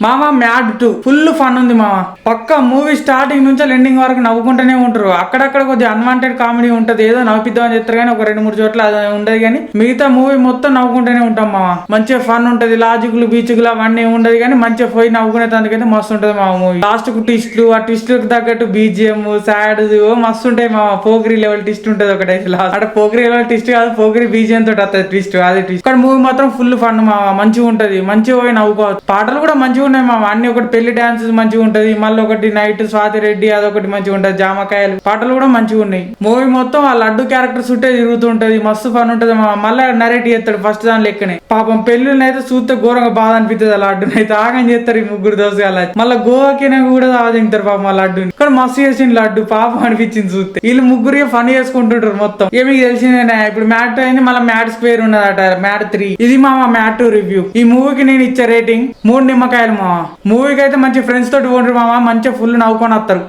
మామ mad 2 full fun ఉంది మామ. పక్క మూవీ స్టార్టింగ్ నుంచి ఎండింగ్ వరకు నవ్వుకుంటూనే ఉంటారు. అక్కడక్కడ కొద్దిగా అన్వాంటెడ్ కామెడీ ఉంటది, ఏదో నవ్వుపిద్దామని చెప్తారు కానీ ఒక 2-3 చోట్ల అది ఉండదు. కానీ మిగతా మూవీ మొత్తం నవ్వుకుంటూనే ఉంటాం మామ. మంచిగా ఫన్ ఉంటది, లాజిక్లు బీచులు అవన్నీ ఉండదు కానీ మంచిగా పోయి నవ్వుకునే దానికైతే మస్తు ఉంటది మామ మూవీ. లాస్ట్ కు ట్విస్ట్లు, ఆ ట్విస్ట్లకు తగ్గట్టు బీజిఎం సాడ్ మస్తు ఉంటాయి మామ. పోకిరి లెవెల్ ట్విస్ట్ ఉంటది ఒకటైతే లాస్ట్. అంటే పోకిరి లెవెల్ ట్విస్ట్ కాదు, పోకిరి బీజిఎం తోటి వస్తుంది ట్విస్ట్, అది ట్విస్ట్. ఇక్కడ మూవీ మాత్రం ఫుల్ ఫన్ మామ, మంచిగా ఉంటది, మంచిగా పోయి నవ్వుకోవచ్చు. పాటలు కూడా మంచిగా ఉన్నాయి మామ. అన్ని ఒకటి పెళ్లి డాన్స్ మంచిగా ఉంటది, మళ్ళీ ఒకటి నైట్ స్వాతి రెడ్డి అదొకటి మంచిగా ఉంటది, జామకాయలు పాటలు కూడా మంచిగా ఉన్నాయి. మూవీ మొత్తం ఆ లడ్డు క్యారెక్టర్ చుట్టే తిరుగుతుంటది, మస్తు ఫన్ ఉంటది మామ. మళ్ళీ నరేట్ చేస్తాడు ఫస్ట్ దాని లెక్కనే. పాపం పెళ్లిని అయితే చూస్తే ఘోరంగా బాధ అనిపిస్తుంది. ఆ లడ్డుని అయితే ఆగం చేస్తారు ఈ ముగ్గురు దోసగాళ్ళ. మళ్ళీ గోవాకినా కూడా తింటారు పాపం ఆ లడ్డుని. ఇక్కడ మస్తు చేసింది లడ్డు, పాపం అనిపించింది చూస్తే. వీళ్ళు ముగ్గురు ఫన్ చేసుకుంటుంటారు మొత్తం. మీకు తెలిసిందేనా, ఇప్పుడు మ్యాట్ అయింది, మళ్ళీ మ్యాట్ స్క్వేర్ ఉన్నదట, మ్యాట్ 3. ఇది మామ మ్యాట్ 2 రివ్యూ. ఈ మూవీకి నేను ఇచ్చే రేటింగ్ 3 నిమ్మకాయలు మామ. మూవీకి అయితే మంచి ఫ్రెండ్స్ తోటి పోండ్రు మామ, మంచిగా ఫుల్ నవ్వుకొని వస్తారు.